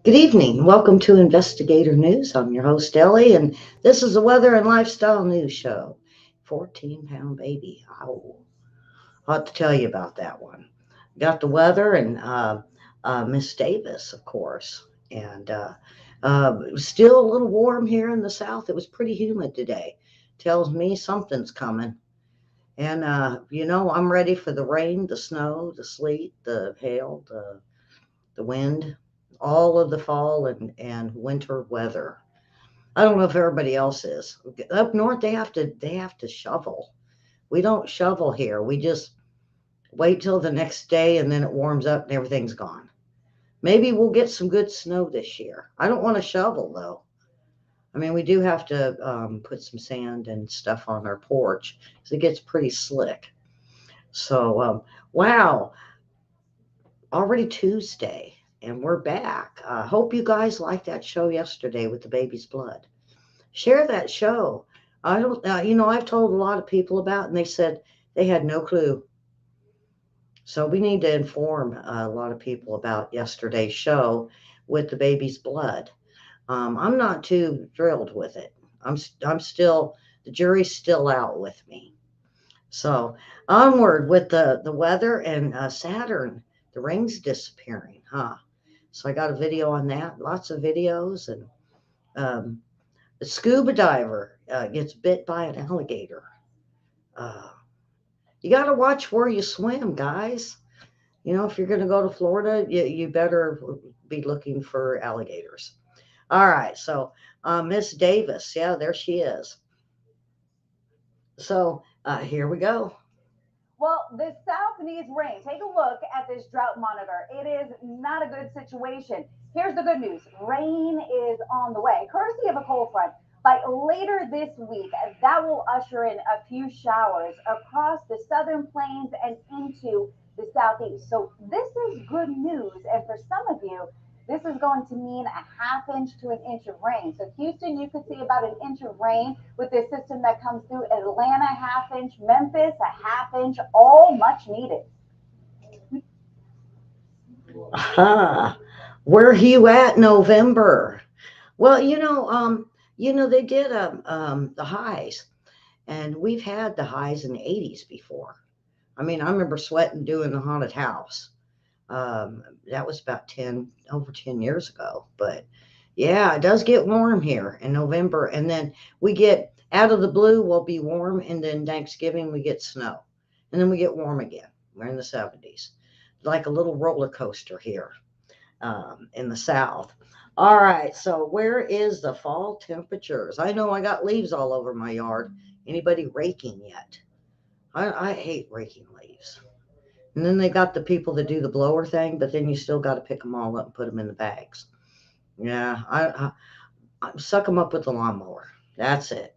Good evening. Welcome to Investigator News. I'm your host, Ellie, and this is a weather and lifestyle news show. 14-pound baby. Ow. I'll have to tell you about that one. Got the weather and Miss Davis, of course. And it was still a little warm here in the South. It was pretty humid today. Tells me something's coming. And, I'm ready for the rain, the snow, the sleet, the hail, the wind, all of the fall and winter weather. I don't know if everybody else is. Up north they have to shovel. We don't shovel here. We just wait till the next day and then it warms up and everything's gone. Maybe we'll get some good snow this year. I don't want to shovel though. I mean, we do have to put some sand and stuff on our porch because it gets pretty slick. So, wow, already Tuesday, and we're back. Hope you guys liked that show yesterday with the baby's blood. Share that show. I don't, I've told a lot of people about, it, and they said they had no clue. So we need to inform a lot of people about yesterday's show with the baby's blood. I'm not too thrilled with it. I'm still the jury's still out with me. So onward with the weather and Saturn, the ring's disappearing, huh? So I got a video on that, lots of videos, and um, a scuba diver gets bit by an alligator. Uh, you got to watch where you swim, guys. If you're going to go to Florida, you better be looking for alligators. All right, so Miss Davis, yeah, there she is. So here we go. Well, the South needs rain. Take a look at this drought monitor. It is not a good situation. Here's the good news rain is on the way, courtesy of a cold front. By later this week, that will usher in a few showers across the southern plains and into the southeast. So, this is good news. And for some of you, this is going to mean a half inch to an inch of rain. So, Houston, you could see about an inch of rain with this system that comes through. Atlanta, half inch. Memphis, a half inch. All much needed. Aha. Where you at November? Well, they did the highs, and we've had the highs in the 80s before. I mean, I remember sweating doing the haunted house. That was about 10 years ago. But yeah, it does get warm here in November, and then we get out of the blue, we'll be warm, and then Thanksgiving we get snow, and then we get warm again. We're in the 70s, like a little roller coaster here in the South. All right, so where is the fall temperatures? I know I got leaves all over my yard. Anybody raking yet? I hate raking leaves. And then they got the people that do the blower thing, but then you still got to pick them all up and put them in the bags. Yeah, I suck them up with the lawnmower. That's it.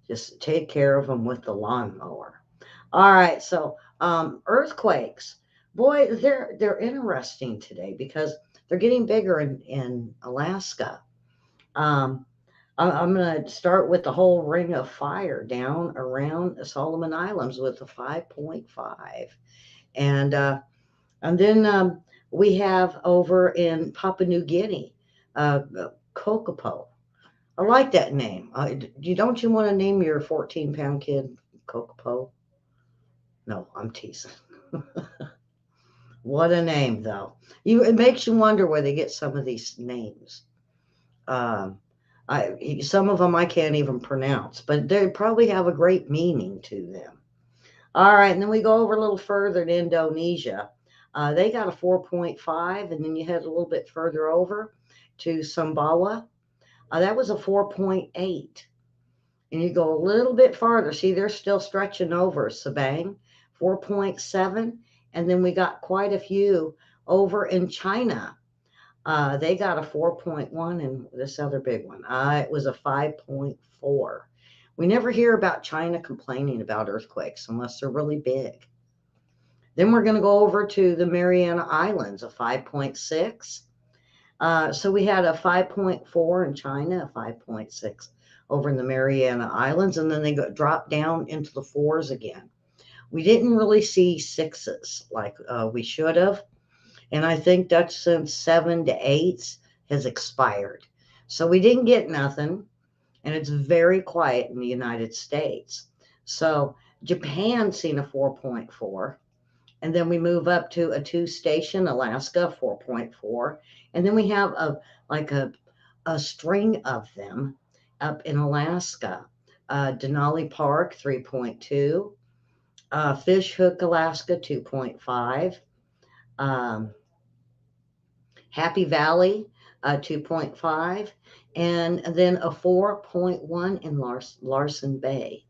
Just take care of them with the lawnmower. All right, so earthquakes. Boy, they're interesting today because they're getting bigger in Alaska. Um, I'm going to start with the whole ring of fire down around the Solomon Islands with a 5.5. And and then we have over in Papua New Guinea, Kokopo. I like that name. Don't you want to name your 14-pound kid Kokopo? No, I'm teasing. What a name, though. It makes you wonder where they get some of these names. Um, some of them I can't even pronounce, but they probably have a great meaning to them. All right, and then we go over a little further to Indonesia. They got a 4.5, and then you head a little bit further over to Sumbawa. That was a 4.8. And you go a little bit farther. See, they're still stretching over Sabang, 4.7. And then we got quite a few over in China. They got a 4.1, and this other big one, it was a 5.4. We never hear about China complaining about earthquakes unless they're really big. Then we're going to go over to the Mariana Islands, a 5.6. So we had a 5.4 in China, a 5.6 over in the Mariana Islands, and then they dropped down into the fours again. We didn't really see sixes like we should have. And I think that's since seven to eights. has expired. So we didn't get nothing, and it's very quiet in the United States. So Japan seen a 4.4, and then we move up to a two station Alaska 4.4, and then we have like a string of them up in Alaska. Denali Park 3.2, Fish Hook, Alaska 2.5, um, Happy Valley 2.5, and then a 4.1 in Larson Bay.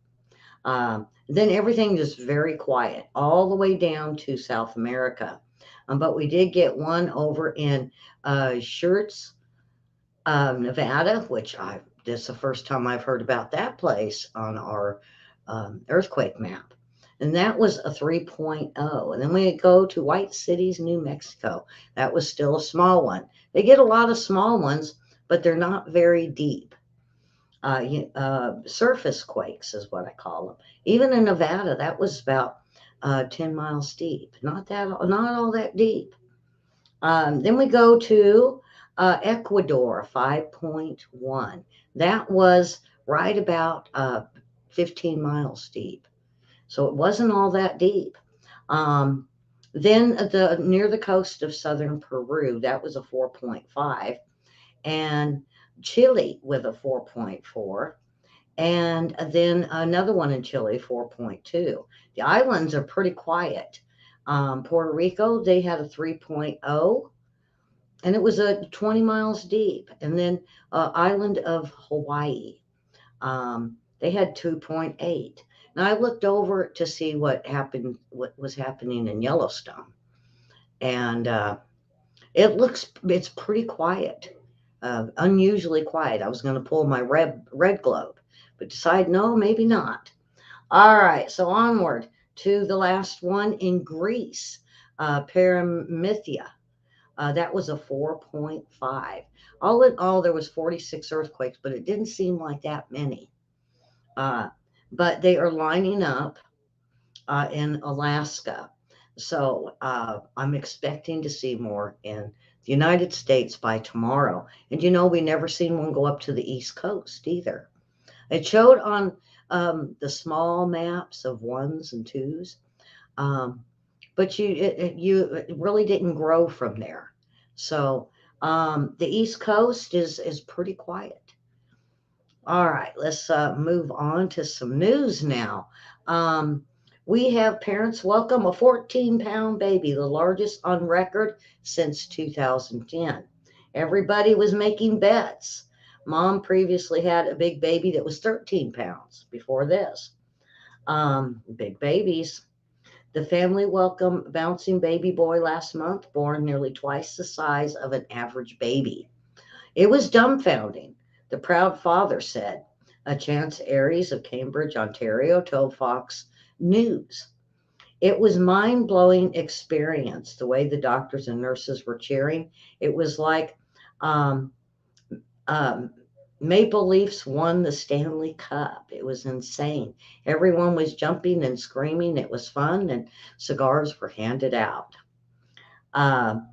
Then everything is very quiet all the way down to South America. But we did get one over in Schertz, Nevada, which this is the first time I've heard about that place on our earthquake map. And that was a 3.0. And then we go to White Cities, New Mexico. That was still a small one. They get a lot of small ones, but they're not very deep. Surface quakes is what I call them. Even in Nevada, that was about 10 miles deep. Not all that deep. Then we go to Ecuador, 5.1. That was right about 15 miles deep. So it wasn't all that deep. Um, then near the coast of southern Peru, that was a 4.5, and Chile with a 4.4, and then another one in Chile, 4.2. The islands are pretty quiet. Puerto Rico, they had a 3.0, and it was 20 miles deep. And then island of Hawaii, they had 2.8. Now I looked over to see what was happening in Yellowstone, and it's pretty quiet, unusually quiet. I was going to pull my red globe, but decided no, maybe not. All right, so onward to the last one in Greece, Paramithia. That was a 4.5. All in all, there was 46 earthquakes, but it didn't seem like that many. Uh, but they are lining up in Alaska. So I'm expecting to see more in the United States by tomorrow. And we never seen one go up to the East Coast either. It showed on the small maps of ones and twos, um, but it really didn't grow from there. So the East Coast is pretty quiet. All right, let's move on to some news now. Um, we have parents welcome a 14-pound baby, the largest on record since 2010. Everybody was making bets. Mom previously had a big baby that was 13 pounds before this. Big babies. The family welcomed bouncing baby boy last month, born nearly twice the size of an average baby. It was dumbfounding, the proud father said. A Chance Aries of Cambridge, Ontario, told Fox News. It was mind-blowing experience, the way the doctors and nurses were cheering. It was like um, um, Maple Leafs won the Stanley Cup. It was insane. Everyone was jumping and screaming. It was fun, and cigars were handed out. Um,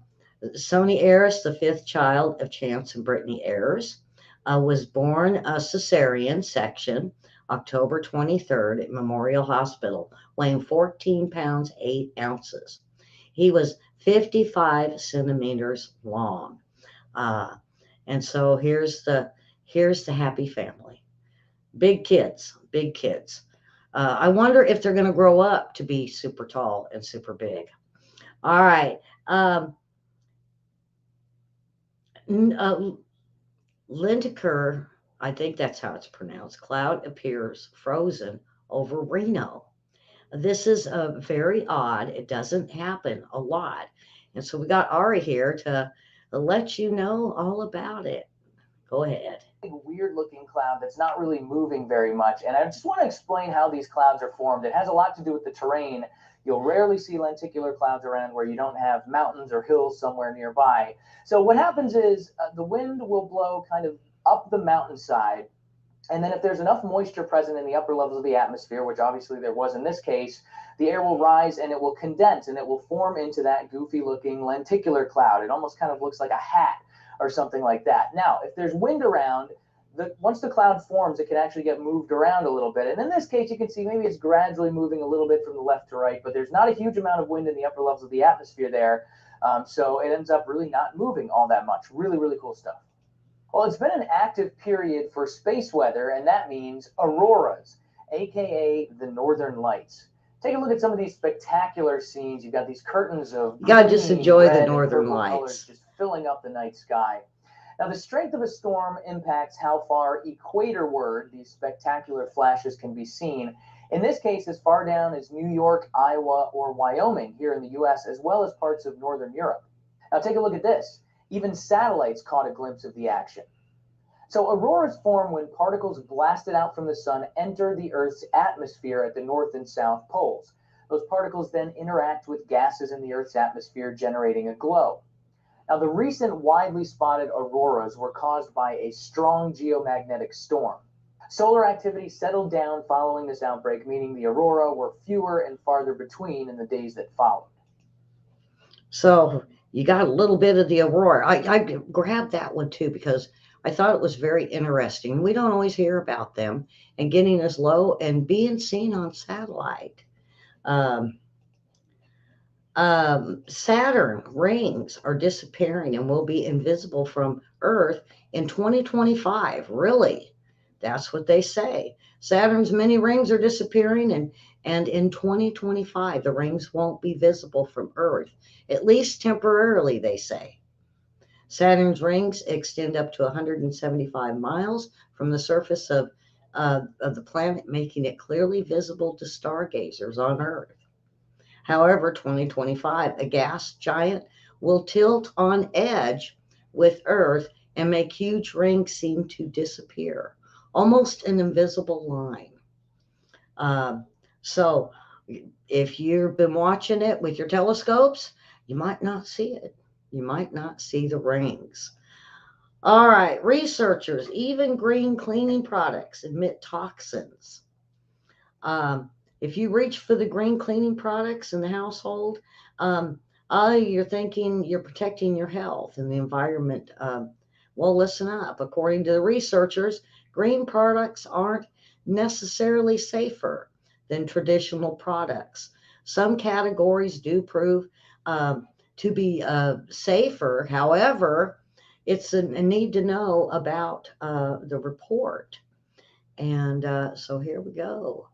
Sony Ayres, the fifth child of Chance and Brittany Ayres, was born a cesarean section October 23rd at Memorial Hospital, weighing 14 pounds 8 ounces. He was 55 centimeters long. Uh, and so here's the happy family. Big kids, big kids. I wonder if they're going to grow up to be super tall and super big. All right. N- uh, Lintaker, I think that's how it's pronounced, cloud appears frozen over Reno. This is very odd. It doesn't happen a lot. And so we got Ari here to let you know all about it. Go ahead. Weird looking cloud that's not really moving very much. And I just want to explain how these clouds are formed. It has a lot to do with the terrain. You'll rarely see lenticular clouds around where you don't have mountains or hills somewhere nearby. So what happens is the wind will blow kind of up the mountainside. And then if there's enough moisture present in the upper levels of the atmosphere, which obviously there was in this case, the air will rise and it will condense and it will form into that goofy looking lenticular cloud. It almost kind of looks like a hat. or something like that. Now, if there's wind around, once the cloud forms, it can actually get moved around a little bit. And in this case, you can see maybe it's gradually moving a little bit from the left to right, but there's not a huge amount of wind in the upper levels of the atmosphere there. So it ends up really not moving all that much. Really, really cool stuff. Well, it's been an active period for space weather, and that means auroras, aka the northern lights. Take a look at some of these spectacular scenes. You've got these curtains of You gotta just green, enjoy the red, and northern purple colors lights. just filling up the night sky. Now, the strength of a storm impacts how far equatorward these spectacular flashes can be seen. In this case, as far down as New York, Iowa, or Wyoming here in the US, as well as parts of Northern Europe. Now, take a look at this. Even satellites caught a glimpse of the action. So, auroras form when particles blasted out from the sun enter the Earth's atmosphere at the north and south poles. Those particles then interact with gases in the Earth's atmosphere, generating a glow. Now, the recent widely spotted auroras were caused by a strong geomagnetic storm. Solar activity settled down following this outbreak, meaning the aurora were fewer and farther between in the days that followed. So you got a little bit of the aurora. I grabbed that one too because I thought it was very interesting. We don't always hear about them and getting as low and being seen on satellite. Um, Saturn rings are disappearing and will be invisible from Earth in 2025. Really? That's what they say. Saturn's many rings are disappearing, and in 2025, the rings won't be visible from Earth, at least temporarily, they say. Saturn's rings extend up to 175 miles from the surface of the planet, making it clearly visible to stargazers on Earth. However, 2025, a gas giant will tilt on edge with Earth and make huge rings seem to disappear, almost an invisible line. Um, so, if you've been watching it with your telescopes, you might not see it. You might not see the rings. All right, researchers, even green cleaning products emit toxins. Um, if you reach for the green cleaning products in the household, um, you're thinking you're protecting your health and the environment. Well, listen up. According to the researchers, green products aren't necessarily safer than traditional products. Some categories do prove um, to be safer. However, it's a need to know about the report. And so here we go.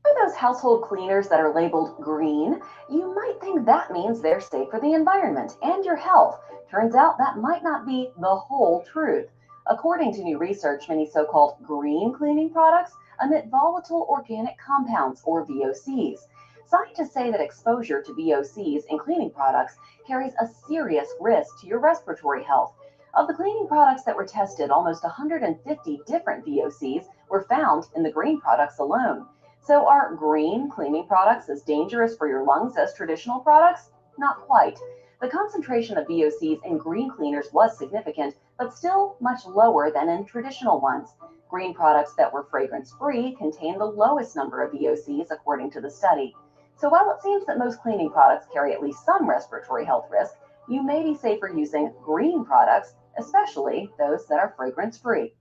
For those household cleaners that are labeled green, you might think that means they're safe for the environment and your health. Turns out that might not be the whole truth. According to new research, many so called green cleaning products emit volatile organic compounds, or VOCs. Scientists say that exposure to VOCs in cleaning products carries a serious risk to your respiratory health. Of the cleaning products that were tested, almost 150 different VOCs were found in the green products alone. So, are green cleaning products as dangerous for your lungs as traditional products? Not quite. The concentration of VOCs in green cleaners was significant, but still much lower than in traditional ones. Green products that were fragrance free contain the lowest number of VOCs according to the study. So, while it seems that most cleaning products carry at least some respiratory health risk, you may be safer using green products, especially those that are fragrance free.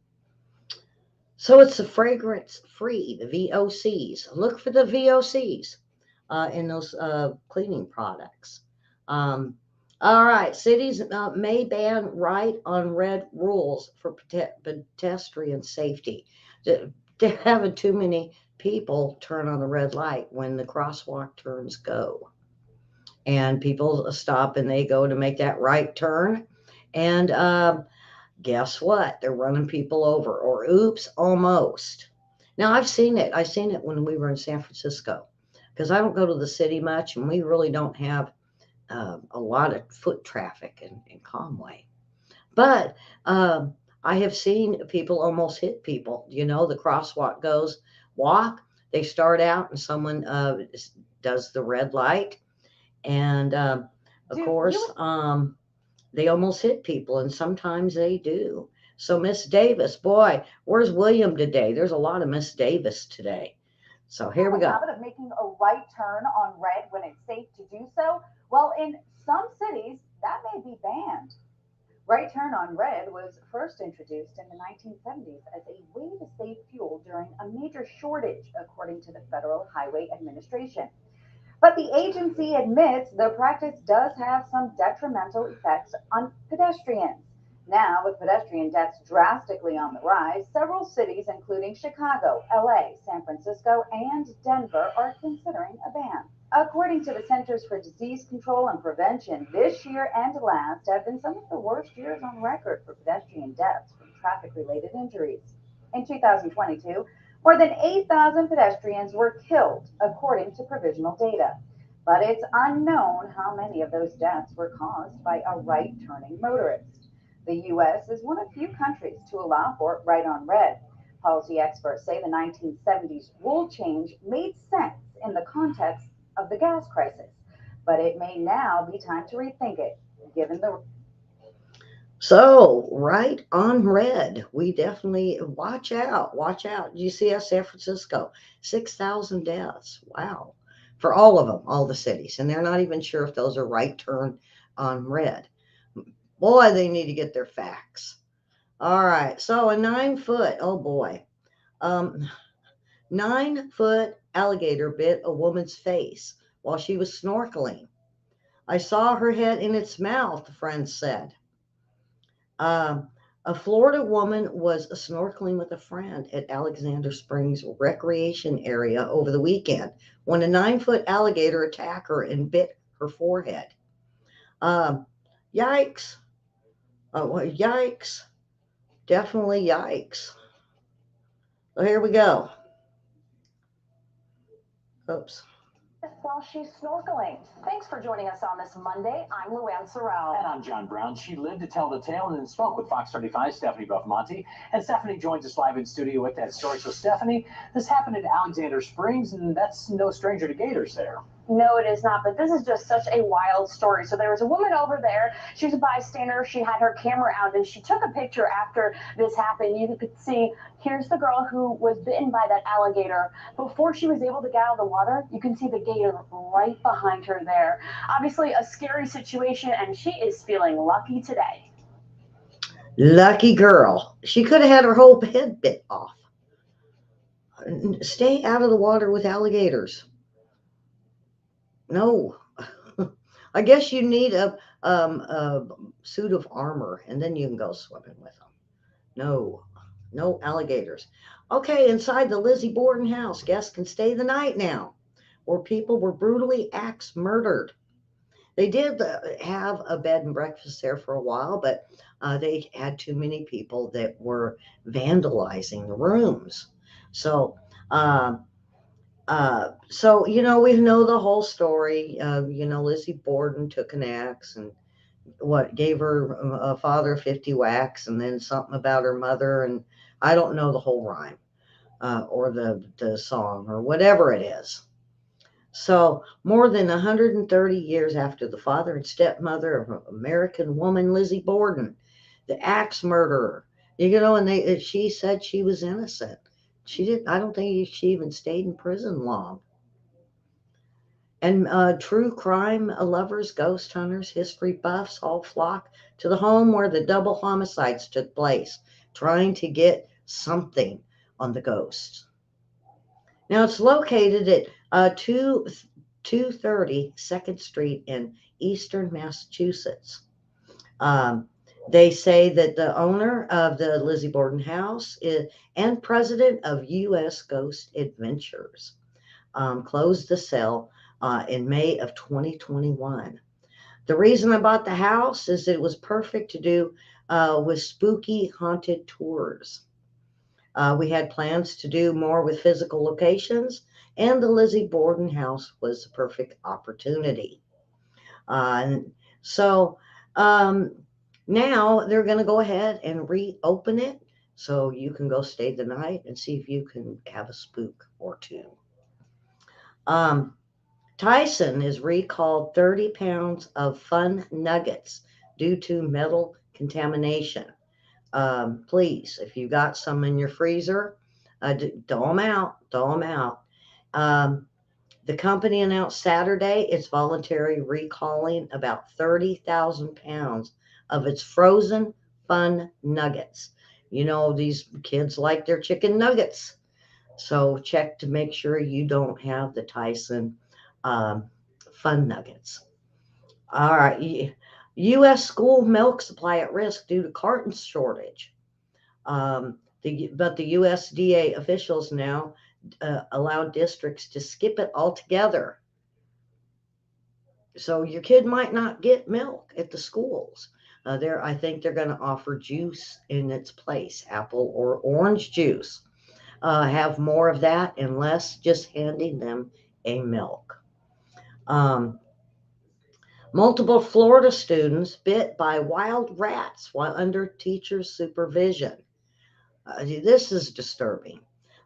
So it's the fragrance free, the VOCs. Look for the VOCs in those cleaning products. Um, all right, cities may ban right on red rules for pedestrian safety. They're having too many people turn on the red light when the crosswalk turns go. And people stop and they go to make that right turn. And guess what? They're running people over, or oops, almost. Now, I've seen it. I've seen it when we were in San Francisco because I don't go to the city much and we really don't have a lot of foot traffic in Conway. But I have seen people almost hit people. You know, the crosswalk goes walk, they start out and someone does the red light. And of Do course, you they almost hit people, and sometimes they do. So, Miss Davis, boy, where's William today? There's a lot of Miss Davis today. So, here have we a go. habit of making a right turn on red when it's safe to do so? Well, in some cities, that may be banned. Right turn on red was first introduced in the 1970s as a way to save fuel during a major shortage, according to the Federal Highway Administration. But the agency admits the practice does have some detrimental effects on pedestrians. Now, with pedestrian deaths drastically on the rise, several cities, including Chicago, LA, San Francisco, and Denver, are considering a ban. According to the Centers for Disease Control and Prevention, this year and last have been some of the worst years on record for pedestrian deaths from traffic related injuries. In 2022, more than 8,000 pedestrians were killed, according to provisional data. But it's unknown how many of those deaths were caused by a right turning motorist. The U.S. is one of few countries to allow for right on red. Policy experts say the 1970s rule change made sense in the context of the gas crisis, but it may now be time to rethink it, given the So, right on red, we definitely watch out. Watch out. You see us, San Francisco, 6,000 deaths. Wow. For all of them, all the cities. And they're not even sure if those are right turn on red. Boy, they need to get their facts. All right. So, a 9 foot, oh boy, 9 foot alligator bit a woman's face while she was snorkeling. I saw her head in its mouth, the friend said. Um, a Florida woman was snorkeling with a friend at Alexander Springs Recreation Area over the weekend when a 9 foot alligator attacked her and bit her forehead. Um, Yikes. Well, yikes. Definitely yikes. So here we go. Oops. While she's snorkeling. Thanks for joining us on this Monday. I'm Luann Sorrell. And I'm John Brown. She lived to tell the tale and then spoke with Fox 35's Stephanie Buffmonte. And Stephanie joins us live in studio with that story. So, Stephanie, this happened in Alexander Springs, and that's no stranger to gators there. No, it is not, but this is just such a wild story. So there was a woman over there. She was a bystander. She had her camera out and she took a picture after this happened. You could see, here's the girl who was bitten by that alligator. Before she was able to get out of the water, you can see the gator right behind her there. Obviously a scary situation, and she is feeling lucky today. Lucky girl. She could have had her whole head bit off. Stay out of the water with alligators. No. I guess you need a suit of armor and then you can go swimming with them. No, no alligators. Okay, inside the Lizzie Borden house, guests can stay the night now, where people were brutally axe murdered. They did have a bed and breakfast there for a while, but they had too many people that were vandalizing the rooms. So, um, we know the whole story. Lizzie Borden took an axe and what gave her a father 50 whacks, and then something about her mother, and I don't know the whole rhyme or the song or whatever it is. So, more than 130 years after the father and stepmother of American woman Lizzie Borden, the axe murderer, and she said she was innocent. She didn't. I don't think she even stayed in prison long. And true crime lovers, ghost hunters, history buffs all flock to the home where the double homicides took place, trying to get something on the ghosts. Now it's located at 230 2nd Street in Eastern Massachusetts. Um, they say that the owner of the Lizzie Borden house and president of U.S. Ghost Adventures closed the sale in May of 2021. The reason I bought the house is that it was perfect to do with spooky haunted tours. We had plans to do more with physical locations, and the Lizzie Borden house was the perfect opportunity. And so um, now they're going to go ahead and reopen it so you can go stay the night and see if you can have a spook or two. Um, Tyson is recalled 30 pounds of fun nuggets due to metal contamination. Please, if you got some in your freezer, throw them out. Throw them out. Um, The company announced Saturday it's voluntarily recalling about 30,000 pounds of its frozen fun nuggets. You know, these kids like their chicken nuggets. So check to make sure you don't have the Tyson um, fun nuggets. All right. U.S. school milk supply at risk due to carton shortage. But the USDA officials now allow districts to skip it altogether. So your kid might not get milk at the schools. I think they're going to offer juice in its place, apple or orange juice. Have more of that and less just handing them a milk. Um, Multiple Florida students bit by wild rats while under teacher's supervision. This is disturbing.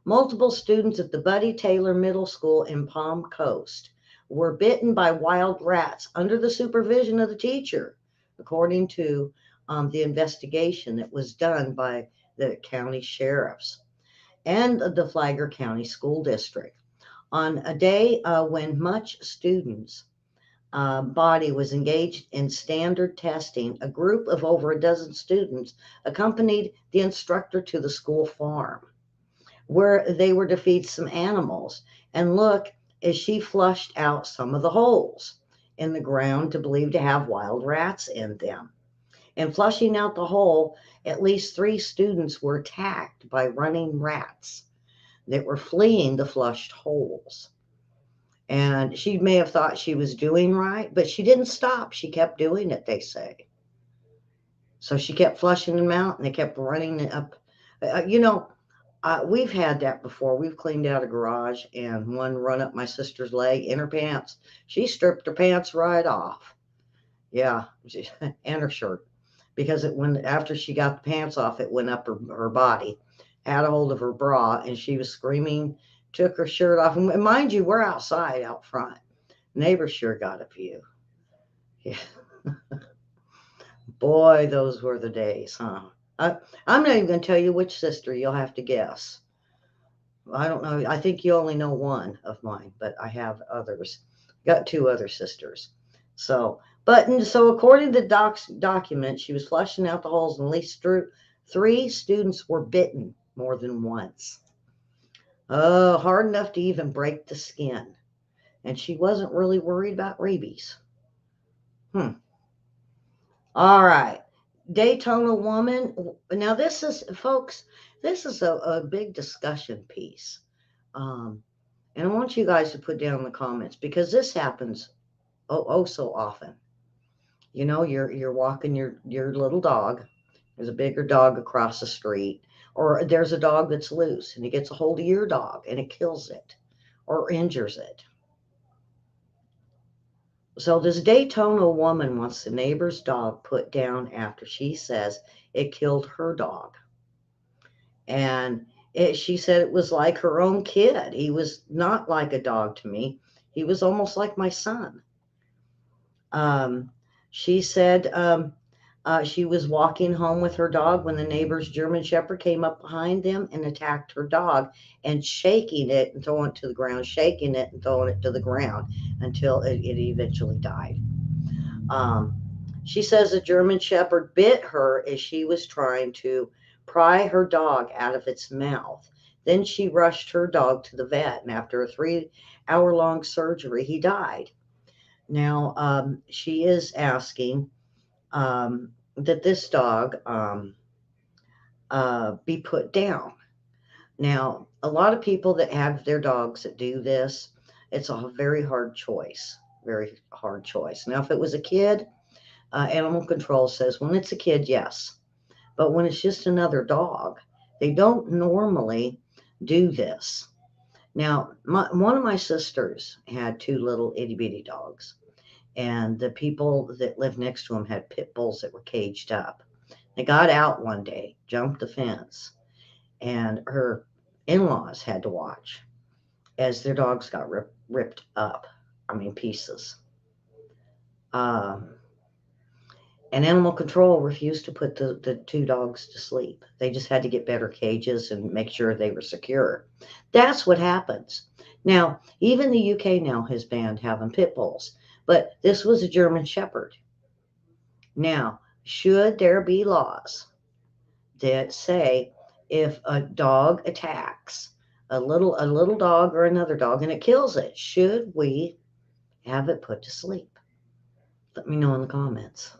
Multiple students at the Buddy Taylor Middle School in Palm Coast were bitten by wild rats under the supervision of the teacher, according to the investigation that was done by the county sheriffs and the Flagler County School District. On a day when much students' body was engaged in standard testing, a group of over a dozen students accompanied the instructor to the school farm where they were to feed some animals and look as she flushed out some of the holes in the ground to believe to have wild rats in them. In flushing out the hole, at least 3 students were attacked by running rats that were fleeing the flushed holes. And she may have thought she was doing right, but she didn't stop. She kept doing it, they say. So she kept flushing them out and they kept running up. You know, we've had that before. We've cleaned out a garage and one run up my sister's leg in her pants. She stripped her pants right off. Yeah, and her shirt. Because after she got the pants off, it went up her body, had a hold of her bra, and she was screaming, took her shirt off. And mind you, we're outside out front. Neighbors sure got a view. Yeah. Boy, those were the days, huh? I'm not even going to tell you which sister. You'll have to guess. I don't know. I think you only know one of mine, but I have others. Got 2 other sisters. So according to the document, she was flushing out the holes, and at least 3 students were bitten more than once. Oh, hard enough to even break the skin. And she wasn't really worried about rabies. All right. Daytona woman. Now, folks, this is a big discussion piece. And I want you guys to put down in the comments because this happens so often. You know, you're walking your little dog. There's a bigger dog across the street, or there's a dog that's loose and it gets a hold of your dog and it kills it or injures it. So this Daytona woman wants the neighbor's dog put down after she says it killed her dog. And she said it was like her own kid. He was not like a dog to me. He was almost like my son. She said she was walking home with her dog when the neighbor's German Shepherd came up behind them and attacked her dog and shaking it and throwing it to the ground, shaking it and throwing it to the ground until it eventually died. She says the German Shepherd bit her as she was trying to pry her dog out of its mouth. Then she rushed her dog to the vet, and after a 3-hour-long surgery, he died. Now, she is asking that this dog be put down. Now, a lot of people that have their dogs that do this, it's a very hard choice. Very hard choice. Now, if it was a kid, animal control says when it's a kid, yes. But when it's just another dog, they don't normally do this. Now, one of my sisters had 2 little itty bitty dogs, and the people that lived next to them had pit bulls that were caged up. They got out one day, jumped the fence, and her in-laws had to watch as their dogs got ripped up. I mean, pieces. And animal control refused to put the 2 dogs to sleep. They just had to get better cages and make sure they were secure. That's what happens. Now, even the UK now has banned having pit bulls, but this was a German Shepherd. Now, should there be laws that say if a dog attacks a little dog or another dog and it kills it, should we have it put to sleep? Let me know in the comments.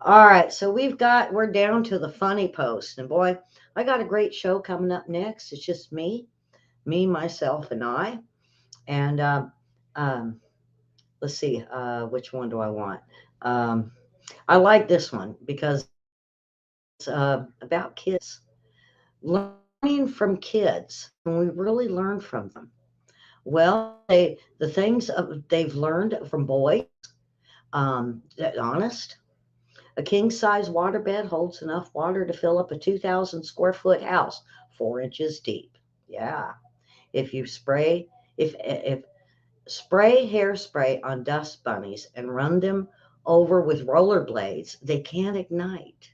All right, so we're down to the funny post, and boy, I got a great show coming up next. It's just me, myself, and I. And um, let's see, which one do I want? Um, I like this one because it's about kids. Learning from kids. Can we really learn from them? Well, the things they've learned from boys. Honest. A king size waterbed holds enough water to fill up a 2,000 square foot house, 4 inches deep. Yeah. If you spray, if spray hairspray on dust bunnies and run them over with rollerblades, they can't ignite.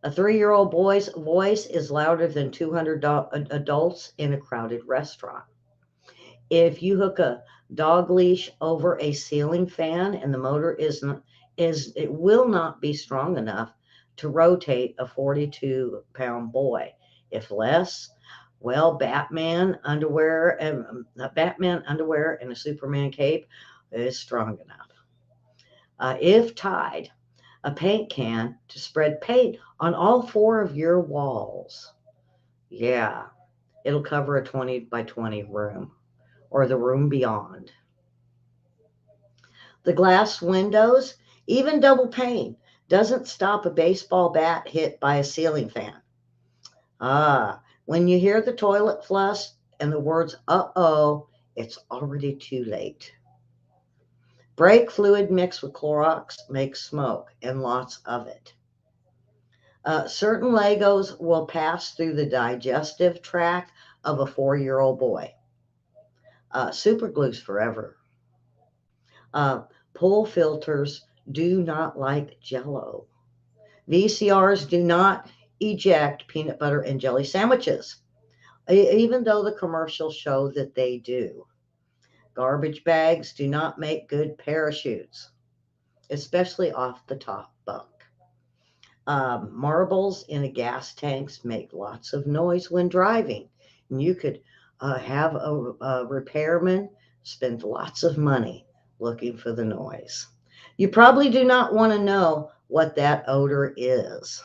A 3-year-old boy's voice is louder than 200 adults in a crowded restaurant. If you hook a dog leash over a ceiling fan and the motor it will not be strong enough to rotate a 42-pound boy. If less, well, Batman underwear and a Superman cape is strong enough. If tied, a paint can to spread paint on all 4 of your walls. Yeah, it'll cover a 20 by 20 room or the room beyond. The glass windows, even double pane, doesn't stop a baseball bat hit by a ceiling fan. When you hear the toilet flush and the words uh-oh, it's already too late. Brake fluid mixed with Clorox makes smoke, and lots of it. Certain Legos will pass through the digestive tract of a 4-year-old boy. Super glues forever. Pool filters do not like Jello. VCRs do not eject peanut butter and jelly sandwiches, even though the commercials show that they do. Garbage bags do not make good parachutes, especially off the top bunk. Marbles in a gas tanks make lots of noise when driving. And you could have a repairman spend lots of money looking for the noise. You probably do not want to know what that odor is.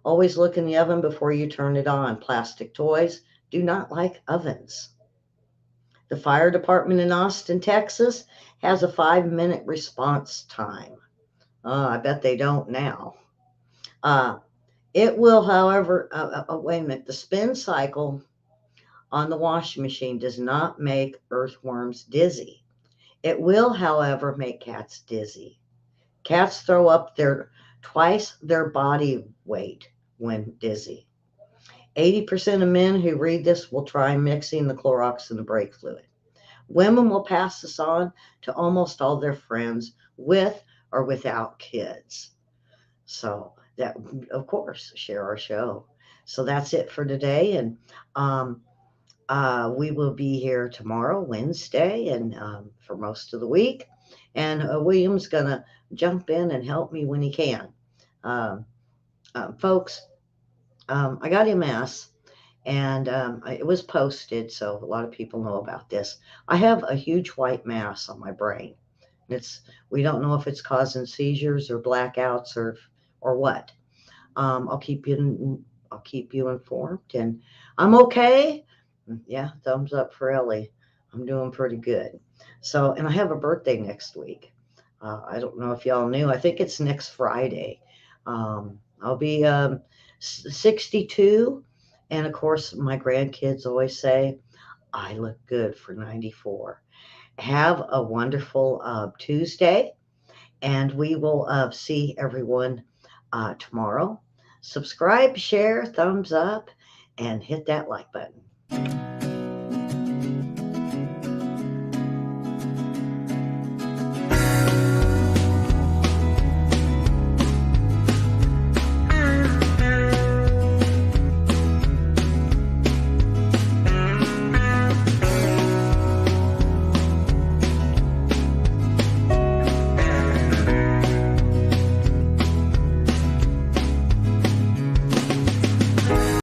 Always look in the oven before you turn it on. Plastic toys do not like ovens. The fire department in Austin, Texas has a 5-minute response time. I bet they don't now. It will, however, wait a minute, the spin cycle on the washing machine does not make earthworms dizzy. It will, however, make cats dizzy. Cats throw up twice their body weight when dizzy. 80% of men who read this will try mixing the Clorox and the brake fluid. Women will pass this on to almost all their friends with or without kids. So that, of course, share our show. So that's it for today. And we will be here tomorrow, Wednesday, and for most of the week. And William's going to jump in and help me when he can. Folks, I got MS, and it was posted, so a lot of people know about this. I have a huge white mass on my brain. We don't know if it's causing seizures or blackouts or what. I'll keep you informed, and I'm okay. Yeah, thumbs up for Ellie. I'm doing pretty good. So, and I have a birthday next week. I don't know if y'all knew. I think it's next Friday. I'll be 62, and of course, my grandkids always say I look good for 94. Have a wonderful Tuesday, and we will see everyone tomorrow. Subscribe, share, thumbs up, and hit that like button.